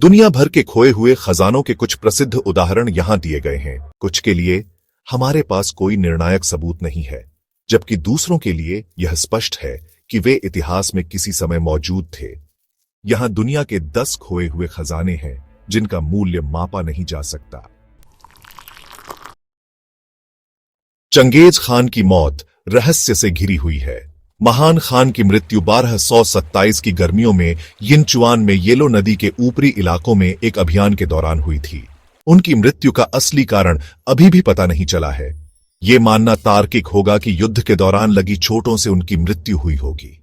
दुनिया भर के खोए हुए खजानों के कुछ प्रसिद्ध उदाहरण यहां दिए गए हैं। कुछ के लिए हमारे पास कोई निर्णायक सबूत नहीं है, जबकि दूसरों के लिए यह स्पष्ट है कि वे इतिहास में किसी समय मौजूद थे। यहां दुनिया के 10 खोए हुए खजाने हैं जिनका मूल्य मापा नहीं जा सकता। चंगेज खान की मौत रहस्य से घिरी हुई है। महान खान की मृत्यु 1227 की गर्मियों में यिनचुआन में येलो नदी के ऊपरी इलाकों में एक अभियान के दौरान हुई थी। उनकी मृत्यु का असली कारण अभी भी पता नहीं चला है। ये मानना तार्किक होगा कि युद्ध के दौरान लगी चोटों से उनकी मृत्यु हुई होगी।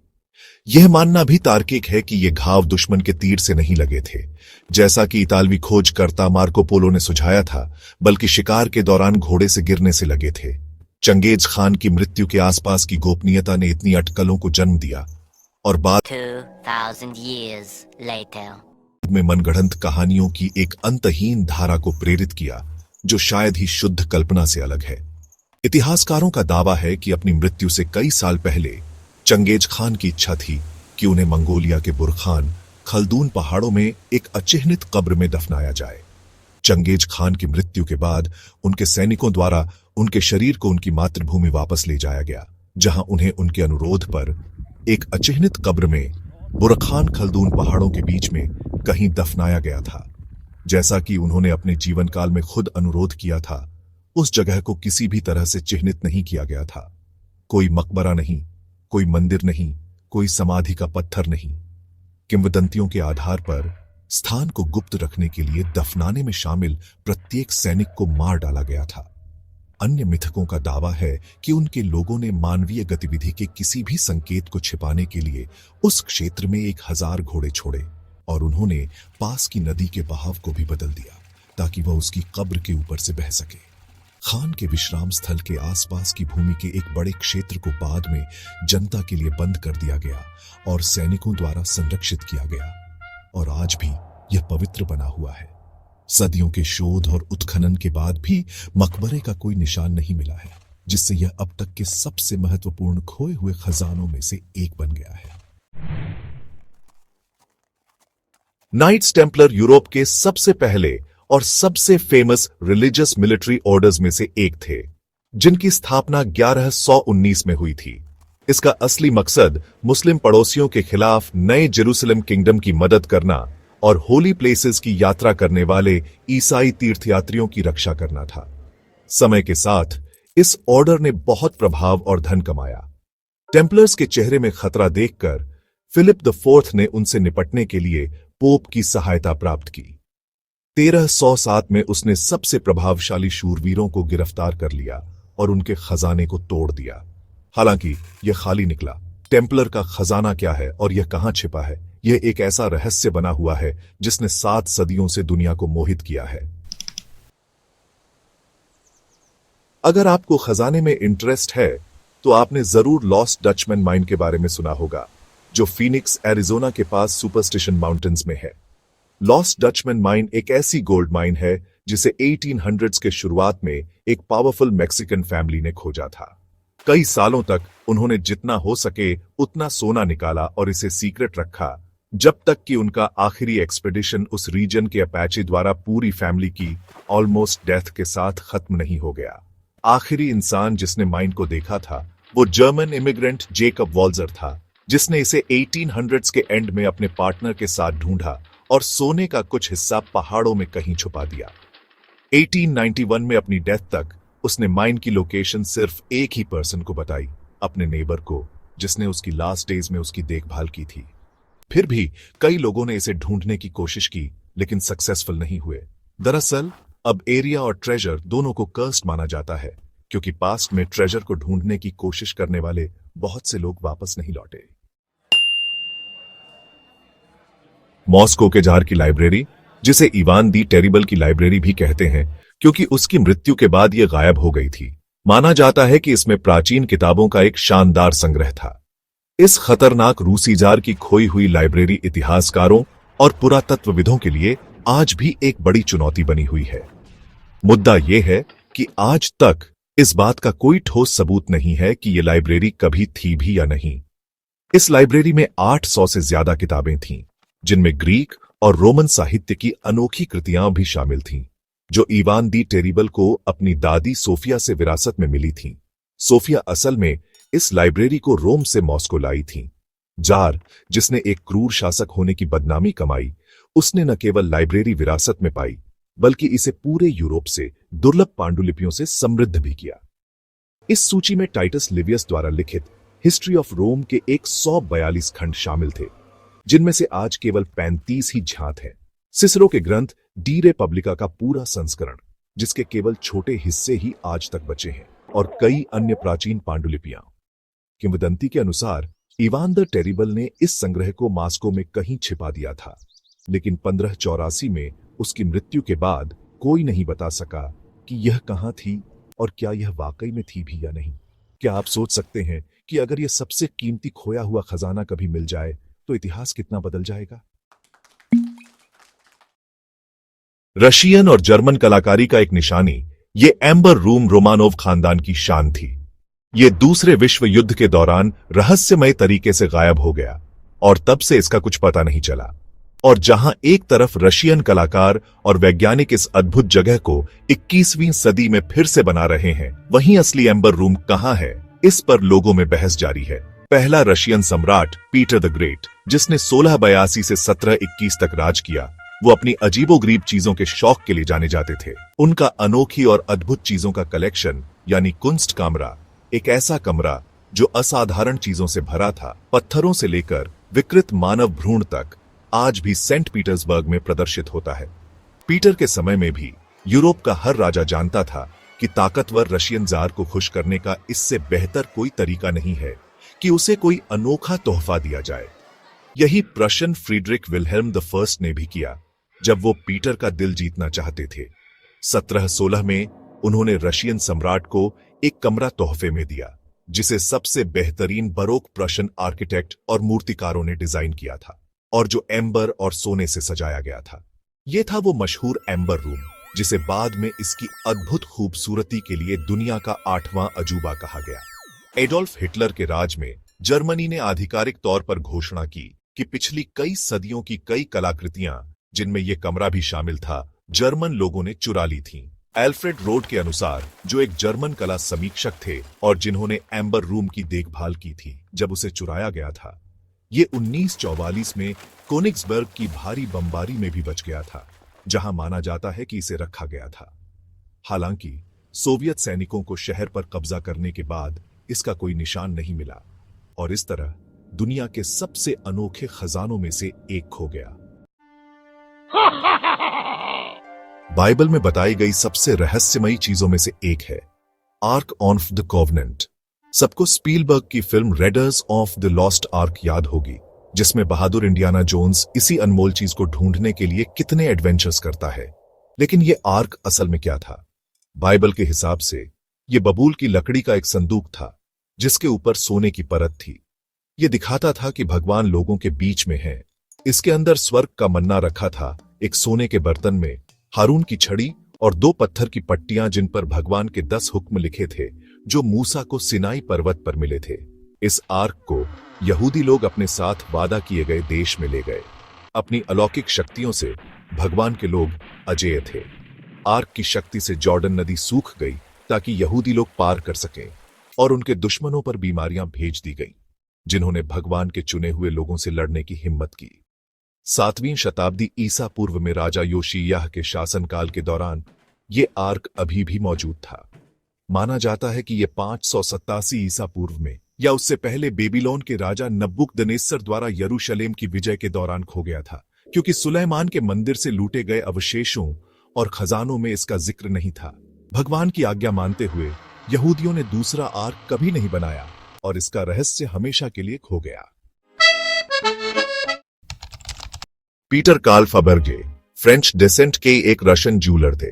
यह मानना भी तार्किक है कि ये घाव दुश्मन के तीर से नहीं लगे थे, जैसा कि इतालवी खोजकर्ता मार्को पोलो ने सुझाया था, बल्कि शिकार के दौरान घोड़े से गिरने से लगे थे। चंगेज खान की मृत्यु के आसपास की गोपनीयता ने इतनी अटकलों को जन्म दिया और बाद 2000 years later में मनगढ़ंत कहानियों की एक अंतहीन धारा को प्रेरित किया, जो शायद ही शुद्ध कल्पना से अलग है। इतिहासकारों का दावा है कि अपनी मृत्यु से कई साल पहले चंगेज खान की इच्छा थी कि उन्हें मंगोलिया के बुरखान खल्दून पहाड़ों में एक अचिह्नित कब्र में दफनाया जाए। चंगेज खान की मृत्यु के बाद उनके सैनिकों द्वारा उनके शरीर को उनकी मातृभूमि वापस ले जाया गया, जहां उन्हें उनके अनुरोध पर एक अचिह्नित कब्र में बुरखान खल्दून पहाड़ों के बीच में कहीं दफनाया गया था। जैसा कि उन्होंने अपने जीवन काल में खुद अनुरोध किया था, उस जगह को किसी भी तरह से चिह्नित नहीं किया गया था। कोई मकबरा नहीं, कोई मंदिर नहीं, कोई समाधि का पत्थर नहीं। किंवदंतियों के आधार पर स्थान को गुप्त रखने के लिए दफनाने में शामिल प्रत्येक सैनिक को मार डाला गया था। अन्य मिथकों का दावा है कि उनके लोगों ने मानवीय गतिविधि के किसी भी संकेत को छिपाने के लिए उस क्षेत्र में 1000 घोड़े छोड़े और उन्होंने पास की नदी के बहाव को भी बदल दिया ताकि वह उसकी कब्र के ऊपर से बह सके। खान के विश्राम स्थल के आसपास की भूमि के एक बड़े क्षेत्र को बाद में जनता के लिए बंद कर दिया गया और सैनिकों द्वारा संरक्षित किया गया, और आज भी यह पवित्र बना हुआ है। सदियों के शोध और उत्खनन के बाद भी मकबरे का कोई निशान नहीं मिला है, जिससे यह अब तक के सबसे महत्वपूर्ण खोए हुए खजानों में से एक बन गया है। नाइट्स टेम्पलर यूरोप के सबसे पहले और सबसे फेमस रिलीजियस मिलिट्री ऑर्डर्स में से एक थे, जिनकी स्थापना 1119 में हुई थी। इसका असली मकसद मुस्लिम पड़ोसियों के खिलाफ नए जेरूसलम किंगडम की मदद करना और होली प्लेसेस की यात्रा करने वाले ईसाई तीर्थयात्रियों की रक्षा करना था। समय के साथ इस ऑर्डर ने बहुत प्रभाव और धन कमाया। टेम्पलर्स के चेहरे में खतरा देखकर फिलिप द फोर्थ ने उनसे निपटने के लिए पोप की सहायता प्राप्त की। 1307 में उसने सबसे प्रभावशाली शूरवीरों को गिरफ्तार कर लिया और उनके खजाने को तोड़ दिया। हालांकि यह खाली निकला। टेम्पलर का खजाना क्या है और यह कहां छिपा है, यह एक ऐसा रहस्य बना हुआ है जिसने 7 सदियों से दुनिया को मोहित किया है। अगर आपको खजाने में इंटरेस्ट है तो आपने जरूर लॉस्ट डचमैन माइन के बारे में सुना होगा, जो फीनिक्स एरिजोना के पास सुपरस्टिशन माउंटेन्स में है। लॉस्ट डचमैन माइन एक ऐसी गोल्ड माइन है जिसे 1800s के शुरुआत में एक पावरफुल मैक्सिकन फैमिली ने खोजा था। कई सालों तक उन्होंने जितना हो सके उतना सोना निकाला और इसे सीक्रेट रखा, जब तक कि उनका आखिरी एक्सपेडिशन उस रीजन के अपैचे द्वारा पूरी फैमिली की ऑलमोस्ट डेथ के साथ खत्म नहीं हो गया। आखिरी इंसान जिसने माइन को देखा था वो जर्मन इमिग्रेंट जेकब वॉल्जर था, जिसने इसे 1800s के एंड में अपने पार्टनर के साथ ढूंढा और सोने का कुछ हिस्सा पहाड़ों में कहीं छुपा दिया। 1891 में अपनी डेथ तक उसने माइन की लोकेशन सिर्फ एक ही पर्सन को बताई, अपने नेबर को, जिसने उसकी लास्ट डेज में उसकी देखभाल की थी। फिर भी कई लोगों ने इसे ढूंढने की कोशिश की, लेकिन सक्सेसफुल नहीं हुए। दरअसल अब एरिया और ट्रेजर दोनों को कर्स्ड माना जाता है, क्योंकि पास्ट में ट्रेजर को ढूंढने की कोशिश करने वाले बहुत से लोग वापस नहीं लौटे। मॉस्को के जार की लाइब्रेरी, जिसे इवान दी टेरिबल की लाइब्रेरी भी कहते हैं, क्योंकि उसकी मृत्यु के बाद यह गायब हो गई थी। माना जाता है कि इसमें प्राचीन किताबों का एक शानदार संग्रह था। इस खतरनाक रूसी जार की खोई हुई लाइब्रेरी इतिहासकारों और पुरातत्वविदों के लिए आज भी एक बड़ी चुनौती बनी हुई है। मुद्दा यह है कि आज तक इस बात का कोई ठोस सबूत नहीं है कि यह लाइब्रेरी कभी थी भी या नहीं। इस लाइब्रेरी में 800 से ज्यादा किताबें थीं, जिनमें ग्रीक और रोमन साहित्य की अनोखी कृतियां भी शामिल थीं, जो इवान दी टेरिबल को अपनी दादी सोफिया से विरासत में मिली थीं। सोफिया असल में इस लाइब्रेरी को रोम से मॉस्को लाई थीं। जार, जिसने एक क्रूर शासक होने की बदनामी कमाई, उसने न केवल लाइब्रेरी विरासत में पाई, बल्कि इसे पूरे यूरोप से दुर्लभ पांडुलिपियों से समृद्ध भी किया। इस सूची में टाइटस लिवियस द्वारा लिखित हिस्ट्री ऑफ रोम के 142 खंड शामिल थे, जिनमें से आज केवल 35 ही ज्ञात हैं। सिसरो के ग्रंथ डी रिपब्लिका का पूरा संस्करण, जिसके केवल छोटे हिस्से ही आज तक बचे हैं, और कई अन्य प्राचीन पांडुलिपियां। किंवदंती के अनुसार इवान द टेरिबल ने इस संग्रह को मॉस्को में कहीं छिपा दिया था, लेकिन 1584 में उसकी मृत्यु के बाद कोई नहीं बता सका कि यह कहां थी और क्या यह वाकई में थी भी या नहीं। क्या आप सोच सकते हैं कि अगर यह सबसे कीमती खोया हुआ खजाना कभी मिल जाए तो इतिहास कितना बदल जाएगा? रशियन और जर्मन कलाकारी का एक निशानी ये एम्बर रूम रोमानोव खानदान की शान थी। ये दूसरे विश्व युद्ध के दौरान रहस्यमय तरीके से गायब हो गया और तब से इसका कुछ पता नहीं चला। और जहां एक तरफ रशियन कलाकार और वैज्ञानिक इस अद्भुत जगह को 21वीं सदी में फिर से बना रहे हैं, वहीं असली एम्बर रूम कहां है, इस पर लोगों में बहस जारी है। पहला रशियन सम्राट पीटर द ग्रेट, जिसने 1682 से 1721 तक राज किया, वो अपनी अजीबोगरीब चीजों के शौक के लिए जाने जाते थे। उनका अनोखी और अद्भुत चीजों का कलेक्शन यानी कुंस्ट कामरा, एक ऐसा कमरा जो असाधारण चीजों से भरा था, पत्थरों से लेकर विकृत मानव भ्रूण तक, आज भी सेंट पीटर्सबर्ग में प्रदर्शित होता है। पीटर के समय में भी यूरोप का हर राजा जानता था कि ताकतवर रशियन जार को खुश करने का इससे बेहतर कोई तरीका नहीं है कि उसे कोई अनोखा तोहफा दिया जाए। यही प्रशन फ्रीडरिक विल्हेल्म द फर्स्ट ने भी किया, जब वो पीटर का दिल जीतना चाहते थे। 1716 में उन्होंने रशियन सम्राट को एक कमरा तोहफे में दिया, जिसे सबसे बेहतरीन बरोक प्रशन आर्किटेक्ट और मूर्तिकारों ने डिजाइन किया था, और जो एम्बर और सोने से सजाया गया था। यह था वो मशहूर एम्बर रूम, जिसे बाद में इसकी अद्भुत खूबसूरती के लिए दुनिया का 8वां अजूबा कहा गया। एडोल्फ हिटलर के राज में जर्मनी ने आधिकारिक तौर पर घोषणा की कि पिछली कई सदियों की कई कलाकृतियां, जिनमें यह कमरा भी शामिल था, जर्मन लोगों ने चुरा ली थीं। एल्फ्रेड रोड के अनुसार, जो एक जर्मन कला समीक्षक थे और जिन्होंने एम्बर रूम की देखभाल की थी जब उसे चुराया गया था, ये 1944 में कोनिग्सबर्ग की भारी बमबारी में भी बच गया था, जहां माना जाता है कि इसे रखा गया था। हालांकि सोवियत सैनिकों को शहर पर कब्जा करने के बाद इसका कोई निशान नहीं मिला, और इस तरह दुनिया के सबसे अनोखे खजानों में से एक खो गया। बाइबल में बताई गई सबसे रहस्यमयी चीजों में से एक है आर्क ऑफ द कॉवेनेंट। सबको स्पीलबर्ग की film readers of the lost arc याद होगी, जिसमें बहादुर इंडियाना जोन्स इसी अनमोल चीज को ढूंढने के लिए कितने एडवेंचर्स करता है। लेकिन यह आर्क असल में क्या था? बाइबल के हिसाब से यह बबूल की लकड़ी का एक संदूक था, जिसके ऊपर सोने की परत थी। यह दिखाता था कि भगवान लोगों के बीच में है। इसके अंदर स्वर्ग का मन्ना रखा था, एक सोने के बर्तन में हारून की छड़ी और 2 पत्थर की पट्टियां, जिन पर भगवान के 10 हुक्म लिखे थे, जो मूसा को सिनाई पर्वत पर मिले थे। इस आर्क को यहूदी लोग अपने साथ वादा किए गए देश में ले गए। अपनी अलौकिक शक्तियों से भगवान के लोग अजेय थे। आर्क की शक्ति से जॉर्डन नदी सूख गई ताकि यहूदी लोग पार कर सकें, और उनके दुश्मनों पर बीमारियां भेज दी गईं, जिन्होंने भगवान के चुने हुए लोगों से लड़ने की हिम्मत की। 7वीं शताब्दी ईसा पूर्व में राजा योशियाह के शासनकाल के दौरान ये आर्क अभी भी मौजूद था। माना जाता है कि यह 587 ईसा पूर्व में या उससे पहले बेबीलोन के राजा नबूकदनेस्सर द्वारा यरूशलेम की विजय के दौरान खो गया था, क्योंकि सुलेमान के मंदिर से लूटे गए अवशेषों और खजानों में इसका जिक्र नहीं था। भगवान की आज्ञा मानते हुए यहूदियों ने दूसरा आर्क कभी नहीं बनाया, और इसका रहस्य हमेशा के लिए खो गया। पीटर कार्ल फाबर्गे फ्रेंच डेसेंट के एक रशियन ज्वेलर थे।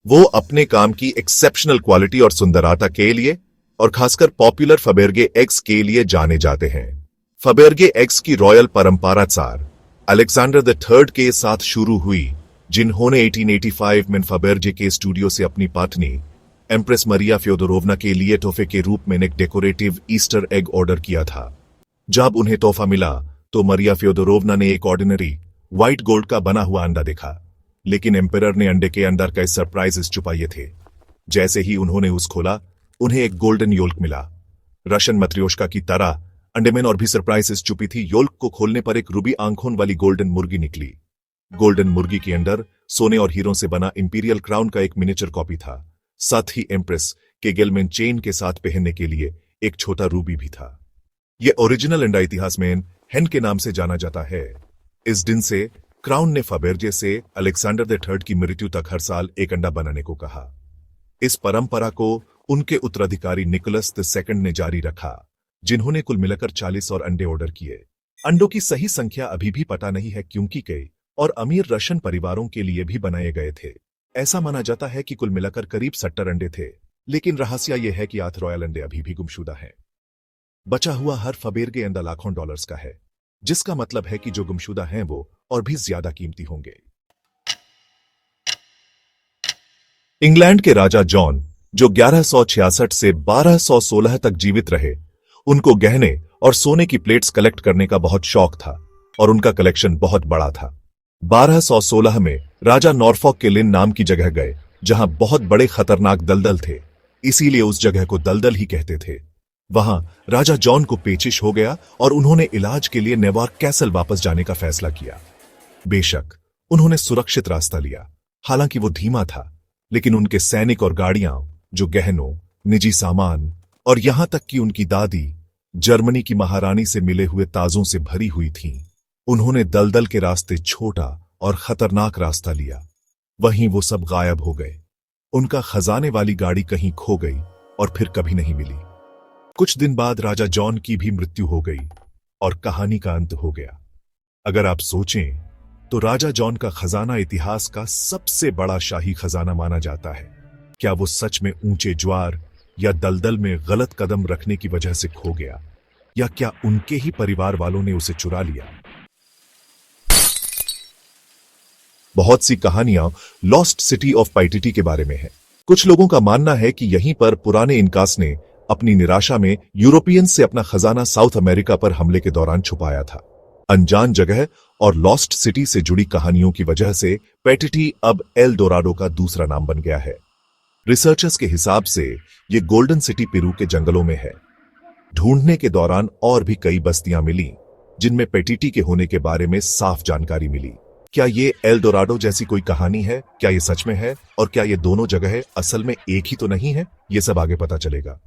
वो अपने काम की एक्सेप्शनल क्वालिटी और सुंदरता के लिए, और खासकर पॉपुलर फाबर्गे एग्स के लिए जाने जाते हैं। फाबर्गे एग्स की रॉयल परंपरा tsar अलेक्जेंडर द थर्ड के साथ शुरू हुई, जिन्होंने 1885 में फाबर्गे के स्टूडियो से अपनी पत्नी एम्प्रेस मरिया फ्योदोरोवना के लिए तोहफे के रूप में एक डेकोरेटिव ईस्टर एग ऑर्डर किया था। जब उन्हें तोहफा मिला तो मरिया फ्योदोरोवना ने एक ऑर्डिनरी व्हाइट गोल्ड का बना हुआ अंडा देखा, लेकिन एम्परर ने अंडे के अंदर कई सरप्राइजेस छुपाए थे। जैसे ही उन्होंने उस खोला, उन्हें एक गोल्डन योल्क मिला। रशियन मत्रियोश्का की तरह अंडे में और भी सरप्राइजेस छुपी थी। योल्क को खोलने पर एक रूबी आंखों वाली गोल्डन मुर्गी निकली। गोल्डन मुर्गी के अंदर सोने और हीरों से बना इंपीरियल क्राउन का एक मिनिएचर कॉपी था। साथ ही एम्प्रेस के गेलमेन चेन के साथ पहनने के लिए एक छोटा रूबी भी था। यह ओरिजिनल अंडा इतिहास में हेन के नाम से जाना जाता है। इस दिन से क्राउन ने फबेर्जे से अलेक्जेंडर द थर्ड की मृत्यु तक हर साल एक अंडा बनाने को कहा। इस परंपरा को उनके उत्तराधिकारी निकोलस द सेकंड ने जारी रखा, जिन्होंने कुल मिलाकर 40 और अंडे ऑर्डर किए। अंडों की सही संख्या अभी भी पता नहीं है, क्योंकि कई और अमीर रशियन परिवारों के लिए भी बनाए गए थे। ऐसा माना जाता है कि कुल मिलाकर करीब 70 अंडे थे, लेकिन रहस्य यह है कि 8 रॉयल अंडे अभी भी गुमशुदा हैं। बचा हुआ हर फबेर्गे अंडा लाखों डॉलर्स का है, जिसका मतलब है कि जो गुमशुदा हैं वो और भी ज्यादा कीमती होंगे। इंग्लैंड के राजा जॉन, जो 1166 से 1216 तक जीवित रहे, उनको गहने और सोने की प्लेट्स कलेक्ट करने का बहुत शौक था और उनका कलेक्शन बहुत बड़ा था। 1216 में राजा नॉरफॉक के लिन नाम की जगह गए, जहां बहुत बड़े खतरनाक दलदल थे, इसीलिए उस जगह को दलदल ही कहते थे। वहां राजा जॉन को पेचिश हो गया और उन्होंने इलाज के लिए नेवार्क कैसल वापस जाने का फैसला किया। बेशक उन्होंने सुरक्षित रास्ता लिया, हालांकि वो धीमा था, लेकिन उनके सैनिक और गाड़ियां, जो गहनों, निजी सामान और यहां तक कि उनकी दादी जर्मनी की महारानी से मिले हुए ताजों से भरी हुई थीं। उन्होंने दलदल के रास्ते छोटा और खतरनाक रास्ता लिया। वहीं वो सब गायब हो गए। उनका खजाने वाली गाड़ी कहीं खो गई और फिर कभी नहीं मिली। कुछ दिन बाद राजा जॉन की भी मृत्यु हो गई और कहानी का अंत हो गया। अगर आप सोचें तो राजा जॉन का खजाना इतिहास का सबसे बड़ा शाही खजाना माना जाता है। क्या वो सच में ऊंचे ज्वार या दलदल में गलत कदम रखने की वजह से खो गया, या क्या उनके ही परिवार वालों ने उसे चुरा लिया? बहुत सी कहानियां लॉस्ट सिटी ऑफ पाइटिटी के बारे में है। कुछ लोगों का मानना है कि यहीं पर पुराने इनकास ने अपनी निराशा में यूरोपियन से अपना खजाना साउथ अमेरिका पर हमले के दौरान छुपाया था। अनजान जगह और लॉस्ट सिटी से जुड़ी कहानियों की वजह से पैटिटी अब एल डोराडो का दूसरा नाम बन गया है। रिसर्चर्स के हिसाब से ये गोल्डन सिटी पेरू के जंगलों में है। ढूंढने के दौरान और भी कई बस्तियां मिली, जिनमें पैटिटी के होने के बारे में साफ जानकारी मिली। क्या ये एल डोराडो जैसी कोई कहानी है? क्या ये सच में है? और क्या ये दोनों जगह असल में एक ही तो नहीं है? ये सब आगे पता चलेगा।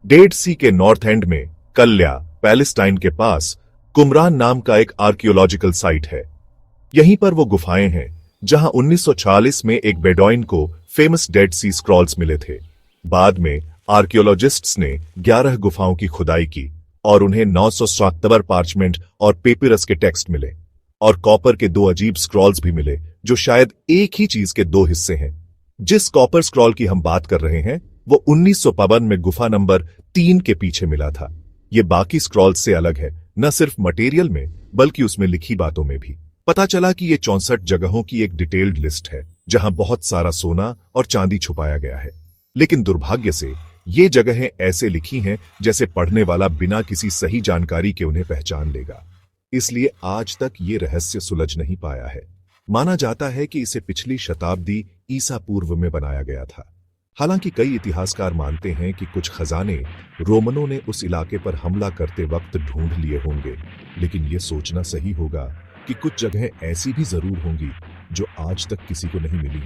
डेड सी के नॉर्थ एंड में कल्या, पैलेस्टाइन के पास कुमरान नाम का एक आर्कियोलॉजिकल साइट है। यहीं पर वो गुफाएं हैं जहां 1940 में एक बेडॉइन को फेमस डेड सी स्क्रॉल्स मिले थे। बाद में आर्कियोलॉजिस्ट्स ने 11 गुफाओं की खुदाई की और उन्हें 977 पार्चमेंट और पेपिरस के टेक्स्ट मिले और कॉपर के 2 अजीब स्क्रॉल्स भी मिले, जो शायद एक ही चीज के 2 हिस्से हैं। जिस कॉपर स्क्रॉल की हम बात कर रहे हैं वो 1952 में गुफा नंबर 3 के पीछे मिला था। ये बाकी स्क्रॉल्स से अलग है, न सिर्फ मटेरियल में बल्कि उसमें लिखी बातों में भी। पता चला कि ये 64 जगहों की एक डिटेल्ड लिस्ट है, जहां बहुत सारा सोना और चांदी छुपाया गया है। लेकिन दुर्भाग्य से ये जगहें ऐसे लिखी हैं जैसे पढ़ने वाला बिना किसी सही जानकारी के उन्हें पहचान लेगा। इसलिए आज तक ये रहस्य सुलझ नहीं पाया है। माना जाता है कि इसे पिछली शताब्दी ईसा पूर्व में बनाया गया था। हालांकि कई इतिहासकार मानते हैं कि कुछ खजाने रोमनों ने उस इलाके पर हमला करते वक्त ढूंढ लिए होंगे, लेकिन यह सोचना सही होगा कि कुछ जगहें ऐसी भी जरूर होंगी जो आज तक किसी को नहीं मिली।